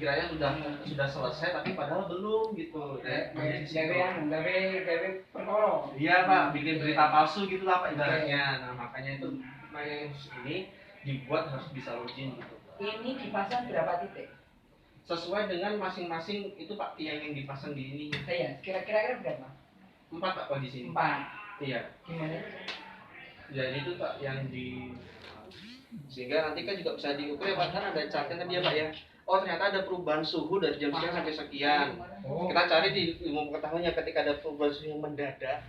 dikiranya sudah selesai tapi padahal belum gitu. Gawe perkara. Iya Pak, bikin berita palsu gitulah Pak ibaratnya. Nah makanya itu ini dibuat harus bisa login gitu. Ini dipasang berapa titik? Sesuai dengan masing-masing itu Pak tiang yang dipasang di ini. Iya, kira-kira berapa? 4 Pak kalau di sini. 4. Iya. Gimana? Jadi itu Pak yang di sehingga nanti kan juga bisa diukur ya Pak, kan ada chartnya tadi ya Pak ya. Oh ternyata ada perubahan suhu dari jam sekian sampai sekian. Kita cari di ilmu pengetahuannya ketika ada perubahan suhu yang mendadak.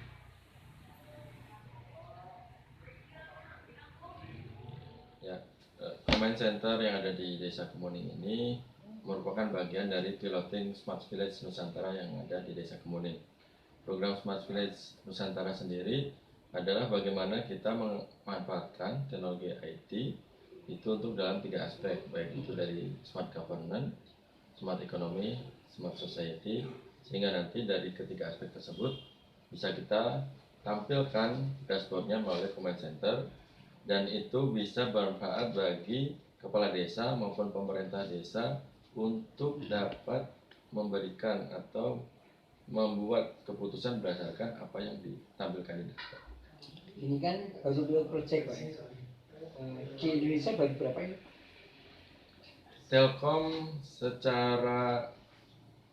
Ya, command center yang ada di Desa Kemuning ini merupakan bagian dari piloting Smart Village Nusantara yang ada di Desa Kemuning. Program Smart Village Nusantara sendiri adalah bagaimana kita memanfaatkan teknologi IT itu untuk dalam 3 aspek, baik itu dari smart governance, smart economy, smart society, sehingga nanti dari ketiga aspek tersebut bisa kita tampilkan dashboardnya melalui command center, dan itu bisa bermanfaat bagi kepala desa maupun pemerintah desa untuk dapat memberikan atau membuat keputusan berdasarkan apa yang ditampilkan di dashboard. Ini kan baru pilot project Pak. Di Indonesia baru berapa ini? Telkom secara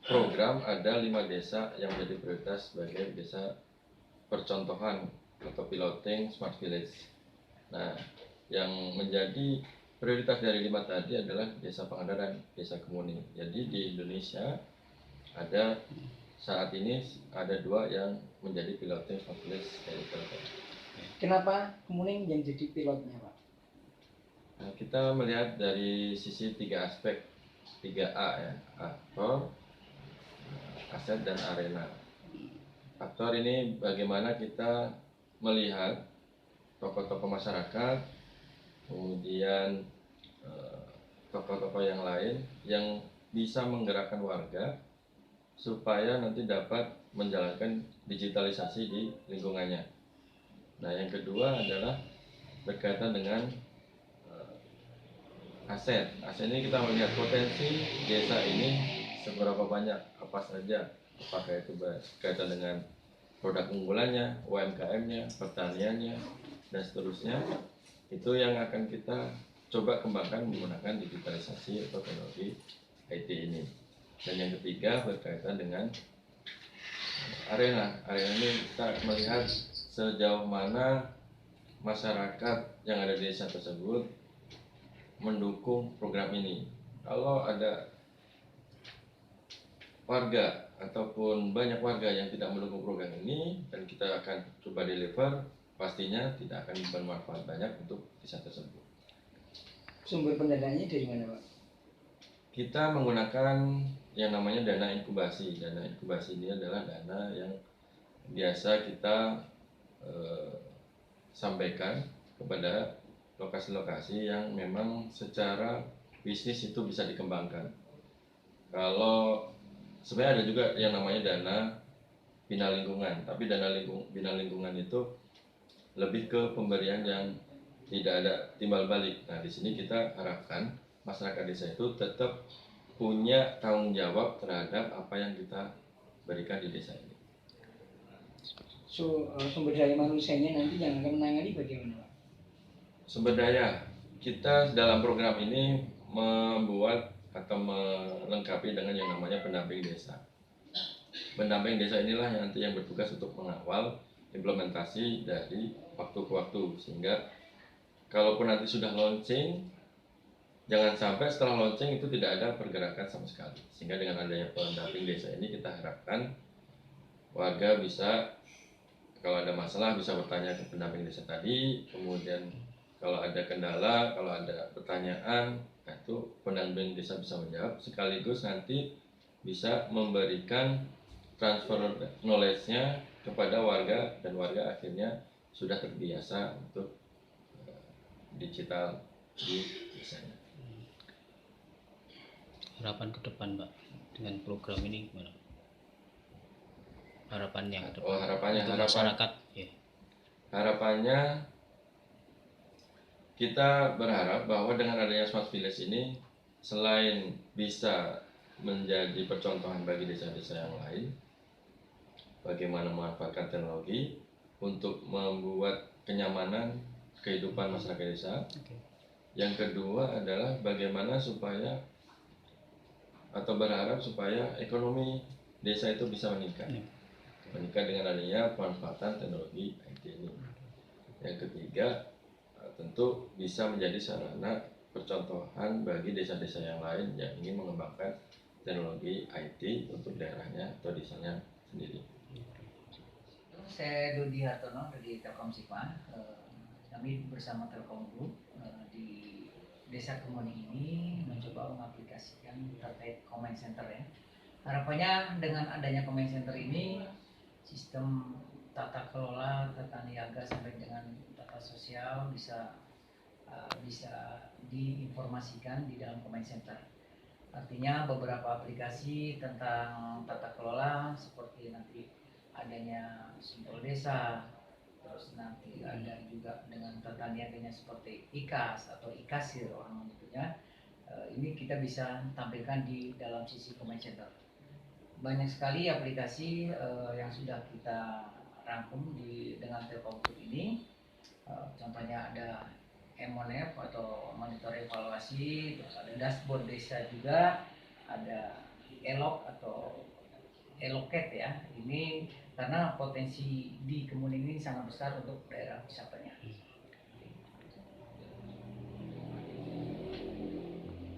program ada 5 desa yang menjadi prioritas sebagai desa percontohan atau piloting Smart Village. Nah, yang menjadi prioritas dari 5 tadi adalah Desa Pangandaran, Desa Kemuning. Jadi di Indonesia ada saat ini ada 2 yang menjadi piloting Smart Village dari Telkom. Kenapa Kemuning yang jadi pilotnya Pak? Nah, kita melihat dari sisi 3 aspek, 3A ya, aktor, aset, dan arena. Aktor ini bagaimana kita melihat tokoh-tokoh masyarakat, kemudian tokoh-tokoh yang lain yang bisa menggerakkan warga supaya nanti dapat menjalankan digitalisasi di lingkungannya. Nah, yang kedua adalah berkaitan dengan aset. Aset ini kita melihat potensi desa ini seberapa banyak, apa saja, apakah itu berkaitan dengan produk unggulannya, UMKM-nya, pertaniannya, dan seterusnya. Itu yang akan kita coba kembangkan menggunakan digitalisasi atau teknologi IT ini. Dan yang ketiga berkaitan dengan arena. Arena ini kita melihat sejauh mana masyarakat yang ada di desa tersebut mendukung program ini. Kalau ada warga ataupun banyak warga yang tidak mendukung program ini dan kita akan coba deliver, pastinya tidak akan bermanfaat banyak untuk desa tersebut. Sumber pendanaannya dari mana Pak? Kita menggunakan yang namanya dana inkubasi. Dana inkubasi ini adalah dana yang biasa kita sampaikan kepada lokasi-lokasi yang memang secara bisnis itu bisa dikembangkan. Kalau sebenarnya ada juga yang namanya dana bina lingkungan, tapi dana bina lingkungan itu lebih ke pemberian yang tidak ada timbal balik. Nah, di sini kita harapkan masyarakat desa itu tetap punya tanggung jawab terhadap apa yang kita berikan di desa ini. Sumber daya manusianya nanti yang akan menangani bagaimana Pak? Sumber daya, kita dalam program ini membuat atau melengkapi dengan yang namanya pendamping desa. Pendamping desa inilah yang nanti yang bertugas untuk mengawal implementasi dari waktu ke waktu, sehingga kalaupun nanti sudah launching, jangan sampai setelah launching itu tidak ada pergerakan sama sekali. Sehingga dengan adanya pendamping desa ini kita harapkan warga bisa, kalau ada masalah bisa bertanya ke pendamping desa tadi, kemudian kalau ada kendala, kalau ada pertanyaan, nah itu pendamping desa bisa menjawab, sekaligus nanti bisa memberikan transfer knowledge-nya kepada warga, dan warga akhirnya sudah terbiasa untuk digital di desanya. Harapan ke depan Pak dengan program ini gimana? Harapannya ke depan untuk masyarakat ya. Harapannya kita berharap bahwa dengan adanya Smart Village ini, selain bisa menjadi percontohan bagi desa-desa yang lain. Bagaimana memanfaatkan teknologi untuk membuat kenyamanan kehidupan masyarakat desa. Yang kedua adalah bagaimana supaya atau berharap supaya ekonomi desa itu bisa meningkat. Meningkat dengan adanya pemanfaatan teknologi IT ini. Yang ketiga, tentu bisa menjadi sarana percontohan bagi desa-desa yang lain yang ingin mengembangkan teknologi IT untuk daerahnya atau desanya sendiri. Saya Dodi Hartono dari Telkom Sigma. Kami bersama Telkom Group di Desa Kemuning ini mencoba mengaplikasikan terkait comment center ya. Harapannya dengan adanya comment center ini, sistem tata kelola, tata niaga sampai dengan tata sosial bisa diinformasikan di dalam comment center. Artinya beberapa aplikasi tentang tata kelola seperti nanti adanya simbol desa, terus nanti ada juga dengan tata niaganya seperti IKAS atau IKASIR orang menyebutnya. Ini kita bisa tampilkan di dalam sisi comment center. Banyak sekali aplikasi yang sudah kita rangkum dengan Telkom Group ini. Contohnya ada Emonep atau monitor evaluasi, terus ada dashboard desa juga, ada Elok atau Eloket ya. Ini karena potensi di Kemuning ini sangat besar untuk daerah wisatanya.